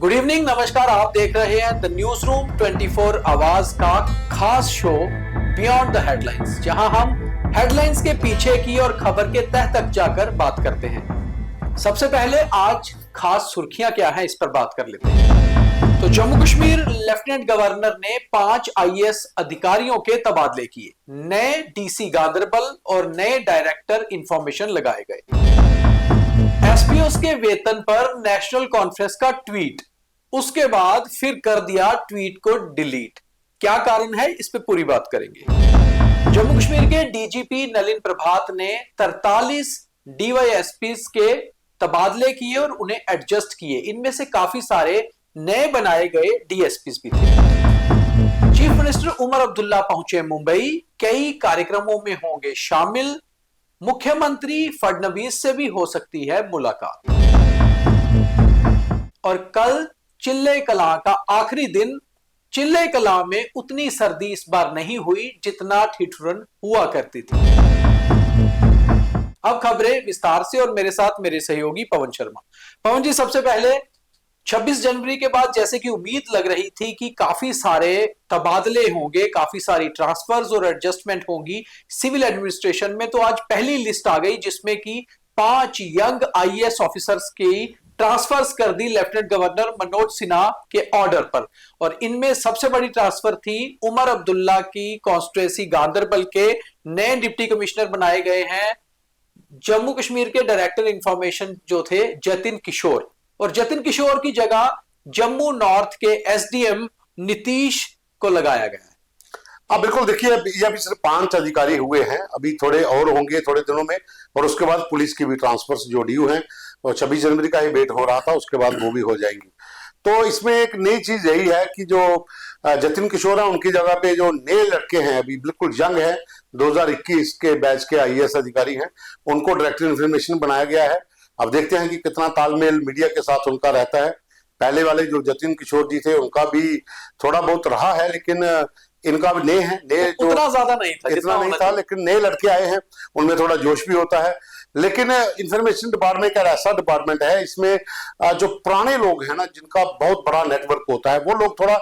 Good evening, नमस्कार। आप देख रहे हैं द न्यूज रूम 24 आवाज का खास शो बियॉन्ड द हेडलाइंस, जहां हम हेडलाइंस के पीछे की और खबर के तह तक जाकर बात करते हैं। सबसे पहले आज खास सुर्खियां क्या हैं, इस पर बात कर लेते हैं। तो जम्मू कश्मीर लेफ्टिनेंट गवर्नर ने 5 आईएएस अधिकारियों के तबादले किए। नए डीसी गांदरबल और नए डायरेक्टर इंफॉर्मेशन लगाए गए। एसपीओस के वेतन पर नेशनल कॉन्फ्रेंस का ट्वीट, उसके बाद फिर कर दिया ट्वीट को डिलीट। क्या कारण है, इस पे पूरी बात करेंगे। जम्मू कश्मीर के डीजीपी नलिन प्रभात ने 43 डीवाईएसपीस के तबादले किए और उन्हें एडजस्ट किए। इनमें से काफी सारे नए बनाए गए डीएसपीस भी थे। चीफ मिनिस्टर उमर अब्दुल्ला पहुंचे मुंबई, कई कार्यक्रमों में होंगे शामिल। मुख्यमंत्री फडणवीस से भी हो सकती है मुलाकात। और कल चिल्ले कलां का आखिरी दिन। चिल्ले कलां में उतनी सर्दी इस बार नहीं हुई जितना ठिठुरन हुआ करती थी। अब खबरें विस्तार से और मेरे साथ मेरे सहयोगी पवन शर्मा। पवन जी, सबसे पहले 26 जनवरी के बाद जैसे कि उम्मीद लग रही थी कि काफी सारे तबादले होंगे, काफी सारी ट्रांसफर्स और एडजस्टमेंट होंगी सिविल एडमिनिस्ट्रेशन में, तो आज पहली लिस्ट आ गई जिसमें कि 5 यंग आईएएस ऑफिसर्स की ट्रांसफर्स कर दी लेफ्टिनेंट गवर्नर मनोज सिन्हा के ऑर्डर पर। और इनमें सबसे बड़ी ट्रांसफर थी उमर अब्दुल्ला की कॉन्स्टिट्यूएंसी गांदरबल के नए डिप्टी कमिश्नर बनाए गए हैं जम्मू कश्मीर के डायरेक्टर इंफॉर्मेशन जो थे जतिन किशोर, और जतिन किशोर की जगह जम्मू नॉर्थ के एसडीएम नीतीश को लगाया गया है। अब बिल्कुल देखिए, ये अभी सिर्फ 5 अधिकारी हुए हैं, अभी थोड़े और होंगे थोड़े दिनों में, और उसके बाद पुलिस की भी ट्रांसफर्स जो ड्यू हैं, और 26 जनवरी का ही वेट हो रहा था, उसके बाद वो भी हो जाएंगी। तो इसमें एक नई चीज यही है कि जो जतिन किशोर है उनकी जगह पे जो नए लड़के हैं, अभी बिल्कुल यंग है, 2021 के बैच के आईएएस अधिकारी हैं, उनको डायरेक्टर इंफॉर्मेशन बनाया गया है। अब देखते हैं कि कितना तालमेल मीडिया के साथ उनका रहता है। पहले वाले जो जतिन किशोर जी थे उनका भी थोड़ा बहुत रहा है, लेकिन इनका भी नए हैं, नए जो उतना ज्यादा नहीं था, इतना नहीं था, लेकिन नए लड़के आए हैं, उनमें थोड़ा जोश भी होता है। लेकिन इंफॉर्मेशन डिपार्टमेंट का ऐसा डिपार्टमेंट है, इसमें जो पुराने लोग हैं ना, जिनका बहुत बड़ा नेटवर्क होता है, वो लोग थोड़ा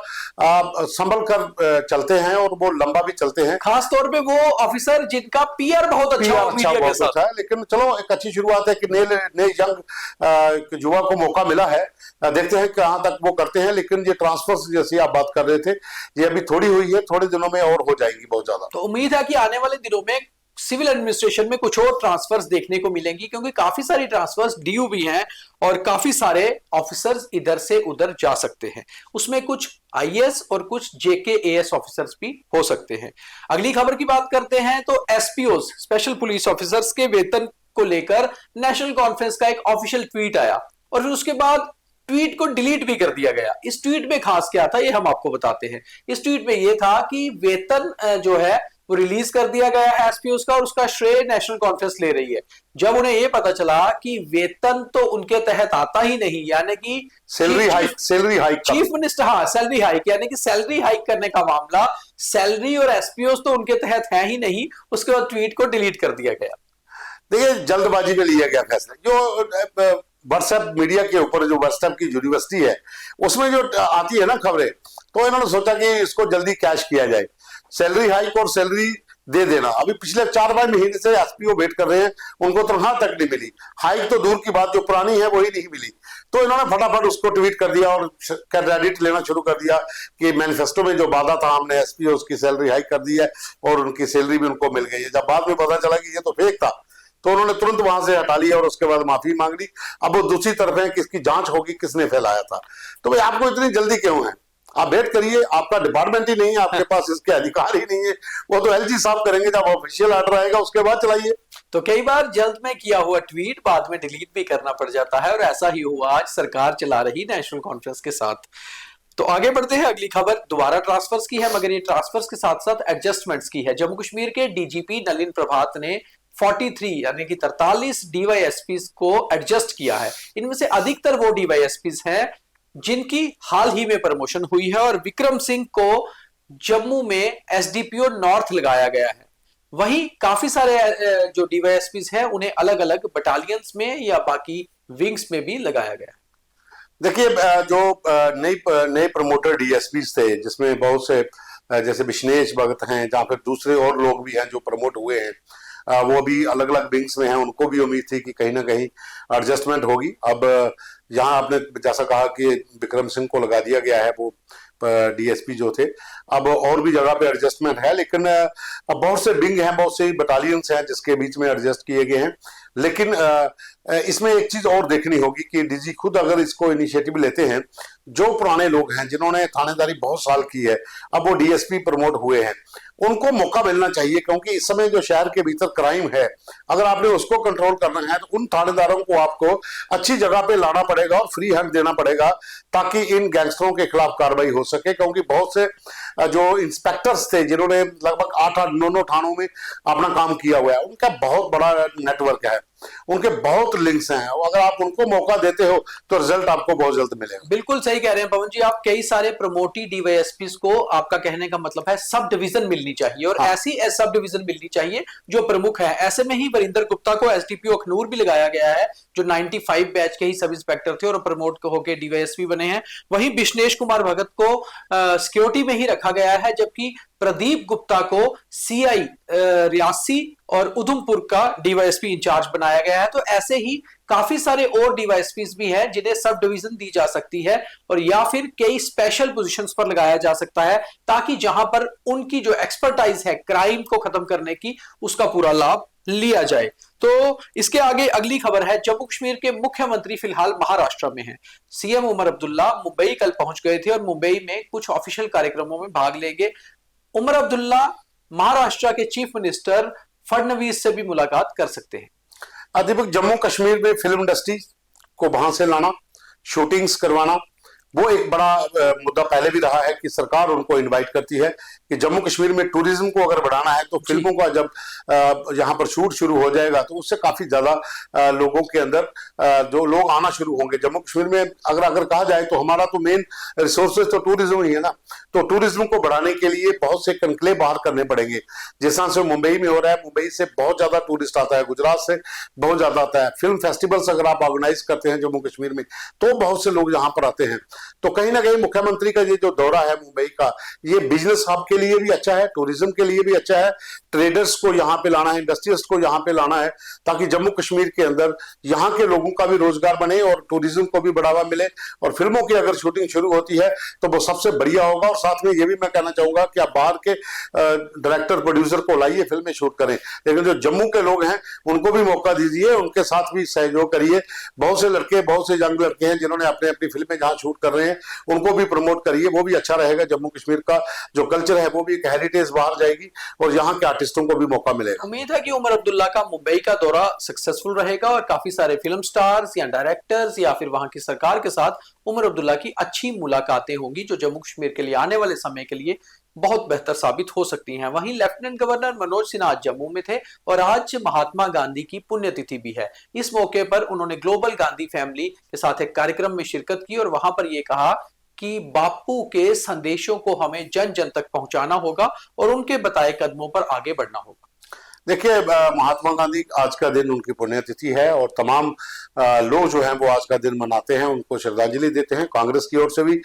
संभल कर चलते हैं और वो लंबा भी चलते हैं, खास तौर पे वो ऑफिसर जिनका पीआर बहुत अच्छा है। लेकिन चलो, एक अच्छी शुरुआत है कि नए यंग युवा को मौका मिला है। देखते हैं कहां तक वो करते हैं। लेकिन ये ट्रांसफर्स जैसी आप बात कर रहे थे, ये अभी थोड़ी हुई है, थोड़े दिनों में और हो जाएगी बहुत ज्यादा। तो उम्मीद है कि आने वाले दिनों में सिविल एडमिनिस्ट्रेशन में कुछ और ट्रांसफर्स देखने को मिलेंगी, क्योंकि काफी सारी ट्रांसफर्स ड्यू भी हैं और काफी सारे ऑफिसर्स इधर से उधर जा सकते हैं। उसमें कुछ आईएएस और कुछ जेकेएएस ऑफिसर्स भी हो सकते हैं। अगली खबर की बात करते हैं तो एसपीओस स्पेशल पुलिस ऑफिसर्स के वेतन को लेकर नेशनल कॉन्फ्रेंस का एक ऑफिशियल ट्वीट आया और फिर उसके बाद ट्वीट को डिलीट भी कर दिया गया। इस ट्वीट में खास क्या था, ये हम आपको बताते हैं। इस ट्वीट में ये था कि वेतन जो है वो रिलीज कर दिया गया है एसपीओस का, और उसका श्रेय नेशनल कॉन्फ्रेंस ले रही है। जब उन्हें यह पता चला कि वेतन तो उनके तहत आता ही नहीं, यानी कि सैलरी हाइक चीफ मिनिस्टर, हाँ, सैलरी हाइक, यानी कि सैलरी हाइक करने का मामला, सैलरी और एसपीओस तो उनके तहत है ही नहीं। उसके बाद ट्वीट को डिलीट कर दिया गया। देखिए, जल्दबाजी में लिया गया फैसला। जो व्हाट्सएप मीडिया के ऊपर जो व्हाट्सएप की यूनिवर्सिटी है, उसमें जो आती है ना खबरें, तो इन्होंने सोचा कि इसको जल्दी कैश किया जाए, सैलरी हाइक और सैलरी दे देना। अभी पिछले 4-5 महीने से एसपीओ वेट कर रहे हैं, उनको तनख्वाह तक नहीं मिली। हाइक तो दूर की बात, जो पुरानी है वही नहीं मिली। तो इन्होंने फटाफट उसको ट्वीट कर दिया और क्रेडिट लेना शुरू कर दिया कि मैनिफेस्टो में जो वादा था, हमने एसपीओ की सैलरी हाइक कर दी है और उनकी सैलरी भी उनको मिल गई है। जब बाद में पता चला कि ये तो फेक था, तो उन्होंने तुरंत वहां से हटा लिया और उसके बाद माफी मांग ली। अब वो दूसरी तरफ है कि इसकी जांच होगी किसने फैलाया था। तो भाई, आपको इतनी जल्दी क्यों है? आप वेट करिए, आपका डिपार्टमेंट ही नहीं है, आपके पास इसके अधिकार ही नहीं है। वो तो एलजी साहब करेंगे, जब ऑफिशियल ऑर्डर आएगा उसके बाद चलाइए। तो कई बार जल्द में किया हुआ ट्वीट बाद में डिलीट भी करना पड़ जाता है, और ऐसा ही हुआ आज सरकार चला रही नेशनल कॉन्फ्रेंस के साथ। तो आगे बढ़ते हैं। अगली खबर दोबारा ट्रांसफर्स की है, मगर ये ट्रांसफर्स के साथ साथ एडजस्टमेंट्स की है। जम्मू कश्मीर के डीजीपी नलिन प्रभात ने 43 यानी कि 43 डीवाईएसपीस को एडजस्ट किया है। इनमें से अधिकतर वो डीवाईएसपीस हैं जिनकी हाल ही में प्रमोशन हुई है, और विक्रम सिंह को जम्मू में एसडीपीओ नॉर्थ लगाया गया है। वहीं काफी सारे जो डीवाईएसपीस हैं उन्हें अलग अलग बटालियंस में या बाकी विंग्स में भी लगाया गया है। देखिए जो नए प्रमोटर डीएसपीज थे, जिसमें बहुत से जैसे विश्नेश भगत हैं, जहाँ फिर दूसरे और लोग भी हैं जो प्रमोट हुए हैं, वो भी अलग अलग विंग्स में हैं। उनको भी उम्मीद थी कि कहीं ना कहीं एडजस्टमेंट होगी। अब यहाँ आपने जैसा कहा कि विक्रम सिंह को लगा दिया गया है वो डीएसपी जो थे, अब और भी जगह पे एडजस्टमेंट है, लेकिन अब बहुत से विंग हैं, बहुत से बटालियंस हैं जिसके बीच में एडजस्ट किए गए हैं। लेकिन इसमें एक चीज और देखनी होगी कि डीजी खुद अगर इसको इनिशिएटिव लेते हैं, जो पुराने लोग हैं जिन्होंने थानेदारी बहुत साल की है, अब वो डीएसपी प्रमोट हुए हैं, उनको मौका मिलना चाहिए। क्योंकि इस समय जो शहर के भीतर क्राइम है, अगर आपने उसको कंट्रोल करना है तो उन थानेदारों को आपको अच्छी जगह पे लाना पड़ेगा और फ्री हैंड देना पड़ेगा, ताकि इन गैंगस्टरों के खिलाफ कार्रवाई हो सके। क्योंकि बहुत से जो इंस्पेक्टर्स थे जिन्होंने लगभग 8-9 थानों में अपना काम किया हुआ है, उनका बहुत बड़ा नेटवर्क है, उनके बहुत लिंक्स हैं। अगर आप उनको मौका देते हो तो रिजल्ट आपको बहुत जल्द मिलेगा। बिल्कुल सही कह रहे हैं पवन जी आप। कई सारे प्रमोटी डीवाईएसपीज को, आपका कहने का मतलब है, सब डिवीजन मिलनी चाहिए, और हाँ। ऐसी सब डिवीजन मिलनी चाहिए जो प्रमुख है। ऐसे में ही वरिंदर गुप्ता को एसडीपीओ अखनूर भी लगाया गया है, जो 95 बैच के ही सब इंस्पेक्टर थे और प्रमोट होकर डीवाईएसपी बने हैं। वहीं विश्नेश कुमार भगत को सिक्योरिटी में ही रखा गया है, जबकि प्रदीप गुप्ता को सीआई रियासी और उधमपुर का डीवाईएसपी इंचार्ज बनाया गया है। तो ऐसे ही काफी सारे और डीवाईएसपीज भी हैं जिन्हें सब डिवीजन दी जा सकती है, और या फिर कई स्पेशल पोजीशंस पर लगाया जा सकता है, ताकि जहां पर उनकी जो एक्सपर्टाइज है क्राइम को खत्म करने की, उसका पूरा लाभ लिया जाए। तो इसके आगे अगली खबर है, जम्मू कश्मीर के मुख्यमंत्री फिलहाल महाराष्ट्र में हैं। सीएम उमर अब्दुल्ला मुंबई कल पहुंच गए थे और मुंबई में कुछ ऑफिशियल कार्यक्रमों में भाग लेंगे। उमर अब्दुल्ला महाराष्ट्र के चीफ मिनिस्टर फडणवीस से भी मुलाकात कर सकते हैं। दीपक, जम्मू कश्मीर में फिल्म इंडस्ट्री को वहां से लाना, शूटिंग्स करवाना, वो एक बड़ा मुद्दा पहले भी रहा है कि सरकार उनको इनवाइट करती है कि जम्मू कश्मीर में टूरिज्म को अगर बढ़ाना है तो फिल्मों का जब यहाँ पर शूट शुरू हो जाएगा तो उससे काफी ज्यादा लोगों के अंदर जो लोग आना शुरू होंगे। जम्मू कश्मीर में अगर कहा जाए तो हमारा तो मेन रिसोर्सेज तो टूरिज्म ही है ना, तो टूरिज्म को बढ़ाने के लिए बहुत से कनकले बाहर करने पड़ेंगे। जिस तरह से मुंबई में हो रहा है, मुंबई से बहुत ज्यादा टूरिस्ट आता है, गुजरात से बहुत ज्यादा आता है। फिल्म फेस्टिवल्स अगर आप ऑर्गेनाइज करते हैं जम्मू कश्मीर में तो बहुत से लोग यहाँ पर आते हैं। तो कहीं ना कहीं मुख्यमंत्री का ये जो दौरा है मुंबई का, ये बिजनेस हब के लिए भी अच्छा है, टूरिज्म के लिए भी अच्छा है। ट्रेडर्स को यहाँ पे लाना है, इंडस्ट्रियलिस्ट को यहाँ पे लाना है, ताकि जम्मू कश्मीर के अंदर यहाँ के लोगों का भी रोजगार बने और टूरिज्म को भी बढ़ावा मिले। और फिल्मों की अगर शूटिंग शुरू होती है तो वो सबसे बढ़िया होगा। और साथ में ये भी मैं कहना चाहूंगा कि आप बाहर के डायरेक्टर प्रोड्यूसर को लाइए, फिल्में शूट करें, लेकिन जो जम्मू के लोग हैं उनको भी मौका दीजिए, उनके साथ भी सहयोग करिए। बहुत से लड़के, बहुत से यंग लड़के हैं जिन्होंने अपने अपनी फिल्में जहां शूट कर रहे हैं, उनको भी प्रमोट करिए, वो भी अच्छा रहेगा। जम्मू कश्मीर का जो कल्चर है वो भी एक हेरिटेज बाहर जाएगी और यहाँ के आर्टिस्टों को भी मौका मिलेगा। उम्मीद है कि उमर अब्दुल्ला का मुंबई का दौरा सक्सेसफुल रहेगा और काफी सारे फिल्म स्टार्स या डायरेक्टर्स या फिर वहां की सरकार के साथ उमर अब्दुल्ला की अच्छी मुलाकातें होंगी, जो जम्मू कश्मीर के लिए आने वाले समय के लिए बहुत बेहतर साबित हो सकती हैं। वहीं लेफ्टिनेंट गवर्नर मनोज सिन्हा आज जम्मू में थे और आज महात्मा गांधी की पुण्यतिथि भी है। इस मौके पर उन्होंने ग्लोबल गांधी फैमिली के साथ एक कार्यक्रम में शिरकत की और वहां पर यह कहा कि बापू के संदेशों को हमें जन जन तक पहुंचाना होगा और उनके बताए कदमों पर आगे बढ़ना होगा। देखिए, महात्मा गांधी आज का दिन उनकी पुण्यतिथि है और तमाम लोग जो हैं वो आज का दिन मनाते हैं, उनको श्रद्धांजलि देते हैं। कांग्रेस की ओर से भी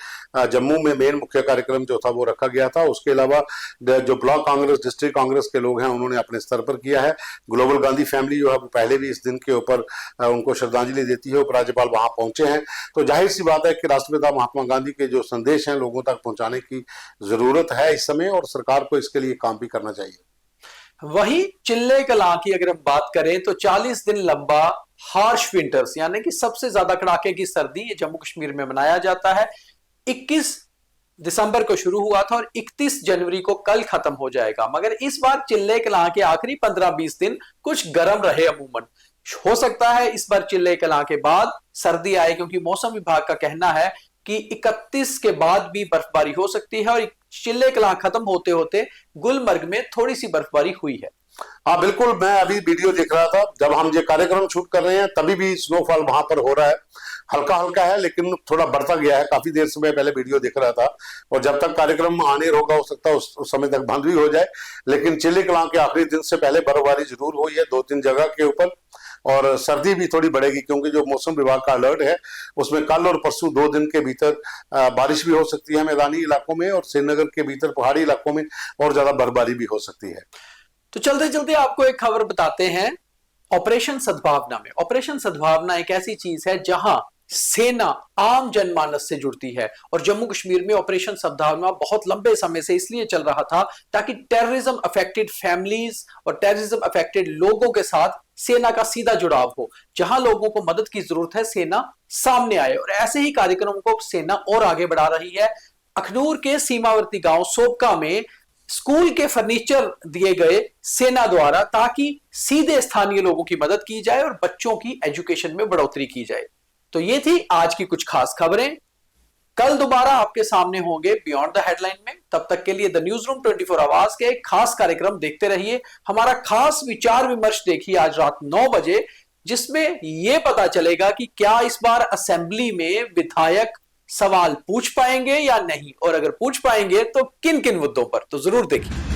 जम्मू में मेन मुख्य कार्यक्रम जो था वो रखा गया था। उसके अलावा जो ब्लॉक कांग्रेस, डिस्ट्रिक्ट कांग्रेस के लोग हैं, उन्होंने अपने स्तर पर किया है। ग्लोबल गांधी फैमिली जो है वो पहले भी इस दिन के ऊपर उनको श्रद्धांजलि देती है। उपराज्यपाल वहां पहुंचे हैं, तो जाहिर सी बात है कि राष्ट्रपिता महात्मा गांधी के जो संदेश हैं लोगों तक पहुंचाने की जरूरत है इस समय, और सरकार को इसके लिए काम भी करना चाहिए। वहीं चिल्ले कलां की अगर हम बात करें तो 40 दिन लंबा हार्श विंटर्स यानी कि सबसे ज्यादा कड़ाके की सर्दी ये जम्मू कश्मीर में मनाया जाता है। 21 दिसंबर को शुरू हुआ था और 31 जनवरी को कल खत्म हो जाएगा। मगर इस बार चिल्ले कलां के आखिरी 15-20 दिन कुछ गर्म रहे। अमूमन हो सकता है इस बार चिल्ले कलां के बाद सर्दी आए, क्योंकि मौसम विभाग का कहना है कि 31 के बाद भी बर्फबारी हो सकती है और चिल्ले कलां खत्म होते होते गुलमर्ग में थोड़ी सी बर्फबारी हुई है। हाँ बिल्कुल, मैं अभी वीडियो देख रहा था, जब हम ये कार्यक्रम शूट कर रहे हैं तभी भी स्नोफॉल वहां पर हो रहा है। हल्का हल्का है लेकिन थोड़ा बढ़ता गया है। काफी देर से मैं पहले वीडियो देख रहा था और जब तक कार्यक्रम आने होगा हो सकता है उस समय तक बंद भी हो जाए। लेकिन चिल्ले कलां के आखिरी दिन से पहले बर्फबारी जरूर हुई है 2-3 जगह के ऊपर। और सर्दी भी थोड़ी बढ़ेगी, क्योंकि जो मौसम विभाग का अलर्ट है उसमें कल और परसों 2 दिन के भीतर बारिश भी हो सकती है मैदानी इलाकों में, और श्रीनगर के भीतर पहाड़ी इलाकों में और ज्यादा बर्फबारी भी हो सकती है। तो चलते चलते आपको एक खबर बताते हैं ऑपरेशन सद्भावना में। ऑपरेशन सद्भावना एक ऐसी चीज है जहां सेना आम जनमानस से जुड़ती है, और जम्मू कश्मीर में ऑपरेशन सद्भावना बहुत लंबे समय से इसलिए चल रहा था ताकि टेररिज्म अफेक्टेड फैमिलीज और टेररिज्म अफेक्टेड लोगों के साथ सेना का सीधा जुड़ाव हो। जहां लोगों को मदद की जरूरत है, सेना सामने आए, और ऐसे ही कार्यक्रमों को सेना और आगे बढ़ा रही है। अखनूर के सीमावर्ती गांव सोबका में स्कूल के फर्नीचर दिए गए सेना द्वारा, ताकि सीधे स्थानीय लोगों की मदद की जाए और बच्चों की एजुकेशन में बढ़ोतरी की जाए। तो ये थी आज की कुछ खास खबरें। कल दोबारा आपके सामने होंगे बियॉन्ड द हेडलाइन में। तब तक के लिए द न्यूज रूम 24 आवाज के खास कार्यक्रम देखते रहिए। हमारा खास विचार विमर्श देखिए आज रात 9 बजे, जिसमें यह पता चलेगा कि क्या इस बार असेंबली में विधायक सवाल पूछ पाएंगे या नहीं, और अगर पूछ पाएंगे तो किन किन मुद्दों पर, तो जरूर देखिए।